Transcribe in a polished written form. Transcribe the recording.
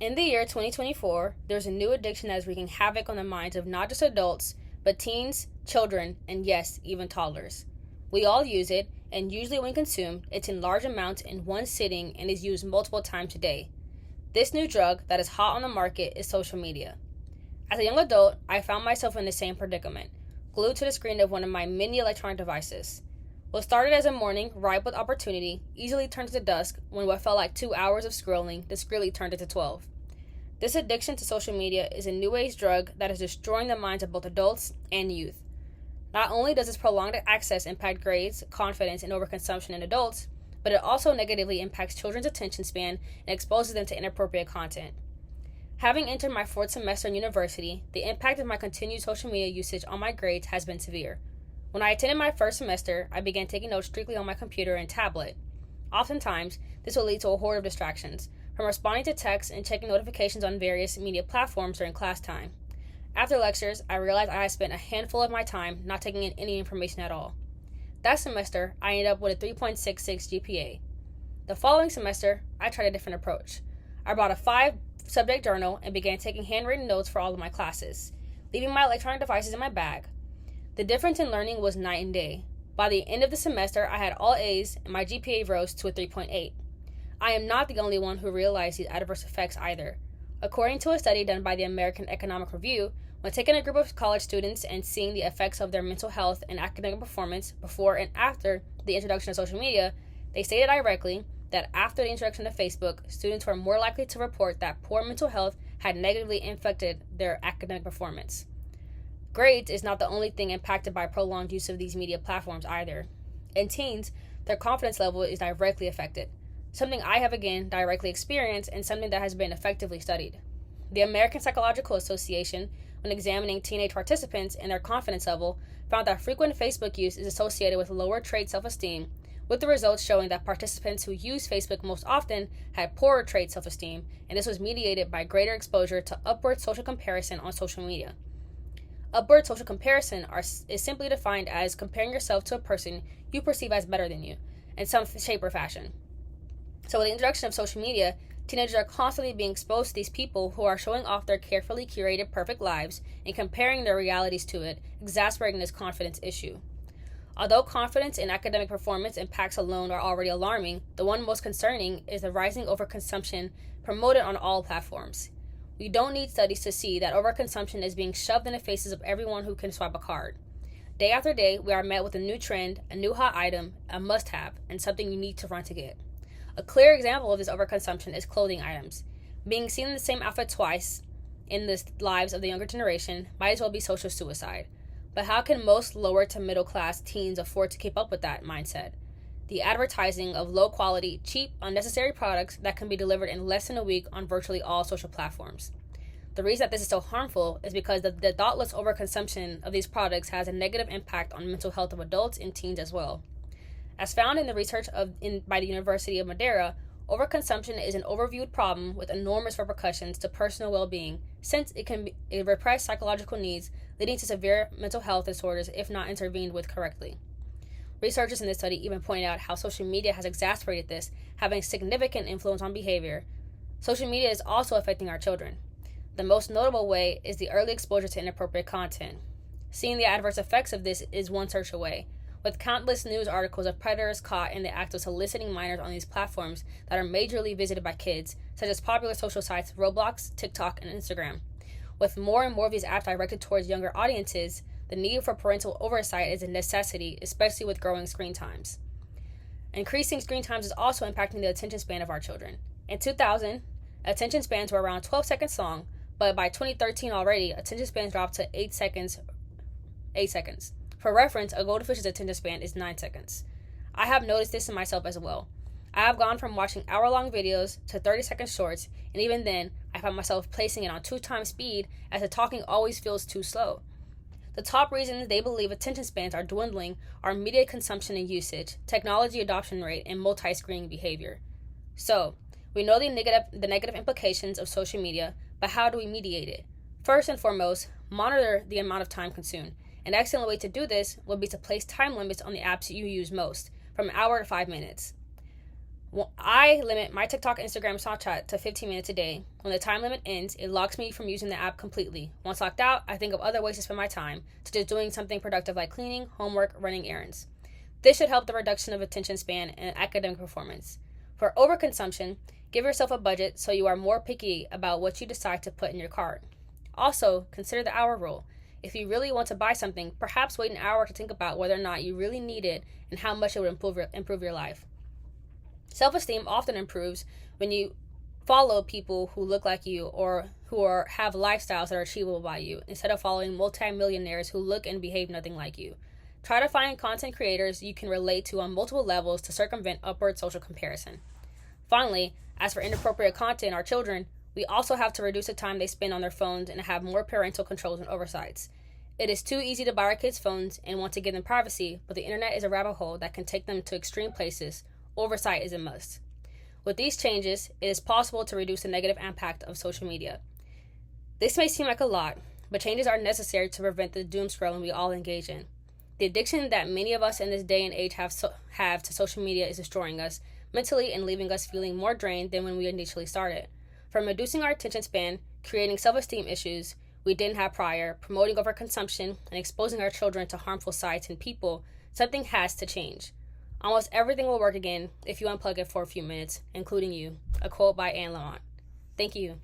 In the year 2024, there's a new addiction that is wreaking havoc on the minds of not just adults, but teens, children, and yes, even toddlers. We all use it, and usually when consumed, it's in large amounts in one sitting and is used multiple times a day. This new drug that is hot on the market is social media. As a young adult, I found myself in the same predicament, glued to the screen of one of my many electronic devices. What started as a morning ripe with opportunity easily turned to dusk when what felt like 2 hours of scrolling discreetly turned into 12. This addiction to social media is a new age drug that is destroying the minds of both adults and youth. Not only does its prolonged access impact grades, confidence, and overconsumption in adults, but it also negatively impacts children's attention span and exposes them to inappropriate content. Having entered my fourth semester in university, the impact of my continued social media usage on my grades has been severe. When I attended my first semester, I began taking notes strictly on my computer and tablet. Oftentimes, this would lead to a horde of distractions, from responding to texts and checking notifications on various media platforms during class time. After lectures, I realized I had spent a handful of my time not taking in any information at all. That semester, I ended up with a 3.66 GPA. The following semester, I tried a different approach. I brought a 5-subject journal and began taking handwritten notes for all of my classes, leaving my electronic devices in my bag. The difference in learning was night and day. By the end of the semester, I had all A's and my GPA rose to a 3.8. I am not the only one who realized these adverse effects either. According to a study done by the American Economic Review, when taking a group of college students and seeing the effects of their mental health and academic performance before and after the introduction of social media, they stated directly that after the introduction of Facebook, students were more likely to report that poor mental health had negatively affected their academic performance. Grades is not the only thing impacted by prolonged use of these media platforms either. In teens, their confidence level is directly affected, something I have again directly experienced and something that has been effectively studied. The American Psychological Association, when examining teenage participants and their confidence level, found that frequent Facebook use is associated with lower trait self-esteem, with the results showing that participants who use Facebook most often had poorer trait self-esteem, and this was mediated by greater exposure to upward social comparison on social media. Upward social comparison is simply defined as comparing yourself to a person you perceive as better than you, in some shape or fashion. So with the introduction of social media, teenagers are constantly being exposed to these people who are showing off their carefully curated perfect lives and comparing their realities to it, exacerbating this confidence issue. Although confidence in academic performance impacts alone are already alarming, the one most concerning is the rising overconsumption promoted on all platforms. We don't need studies to see that overconsumption is being shoved in the faces of everyone who can swipe a card. Day after day, we are met with a new trend, a new hot item, a must-have, and something you need to run to get. A clear example of this overconsumption is clothing items. Being seen in the same outfit twice in the lives of the younger generation might as well be social suicide. But how can most lower to middle class teens afford to keep up with that mindset? The advertising of low quality, cheap, unnecessary products that can be delivered in less than a week on virtually all social platforms. The reason that this is so harmful is because the thoughtless overconsumption of these products has a negative impact on mental health of adults and teens as well. As found in the research by the University of Madeira, overconsumption is an overviewed problem with enormous repercussions to personal well-being, since it can repress psychological needs, leading to severe mental health disorders if not intervened with correctly. Researchers in this study even pointed out how social media has exacerbated this, having significant influence on behavior. Social media is also affecting our children. The most notable way is the early exposure to inappropriate content. Seeing the adverse effects of this is one search away, with countless news articles of predators caught in the act of soliciting minors on these platforms that are majorly visited by kids, such as popular social sites Roblox, TikTok, and Instagram. With more and more of these apps directed towards younger audiences, the need for parental oversight is a necessity, especially with growing screen times. Increasing screen times is also impacting the attention span of our children. In 2000, attention spans were around 12 seconds long, but by 2013 already, attention spans dropped to 8 seconds. For reference, a goldfish's attention span is 9 seconds. I have noticed this in myself as well. I have gone from watching hour-long videos to 30-second shorts, and even then, I find myself placing it on 2x speed as the talking always feels too slow. The top reasons they believe attention spans are dwindling are media consumption and usage, technology adoption rate, and multi-screening behavior. So, we know the negative implications of social media, but how do we mediate it? First and foremost, monitor the amount of time consumed. An excellent way to do this would be to place time limits on the apps you use most, from an hour to 5 minutes. I limit my TikTok, Instagram, Snapchat to 15 minutes a day. When the time limit ends, it locks me from using the app completely. Once locked out, I think of other ways to spend my time, such as doing something productive like cleaning, homework, running errands. This should help the reduction of attention span and academic performance. For overconsumption, give yourself a budget so you are more picky about what you decide to put in your cart. Also, consider the hour rule. If you really want to buy something, perhaps wait an hour to think about whether or not you really need it and how much it would improve your life. Self-esteem often improves when you follow people who look like you or who have lifestyles that are achievable by you, instead of following multimillionaires who look and behave nothing like you. Try to find content creators you can relate to on multiple levels to circumvent upward social comparison. Finally, as for inappropriate content in our children, we also have to reduce the time they spend on their phones and have more parental controls and oversights. It is too easy to buy our kids phones and want to give them privacy, but the internet is a rabbit hole that can take them to extreme places. Oversight is a must. With these changes, it is possible to reduce the negative impact of social media. This may seem like a lot, but changes are necessary to prevent the doom scrolling we all engage in. The addiction that many of us in this day and age have to social media is destroying us mentally and leaving us feeling more drained than when we initially started. From reducing our attention span, creating self-esteem issues we didn't have prior, promoting overconsumption, and exposing our children to harmful sites and people, something has to change. Almost everything will work again if you unplug it for a few minutes, including you. A quote by Anne Lamott. Thank you.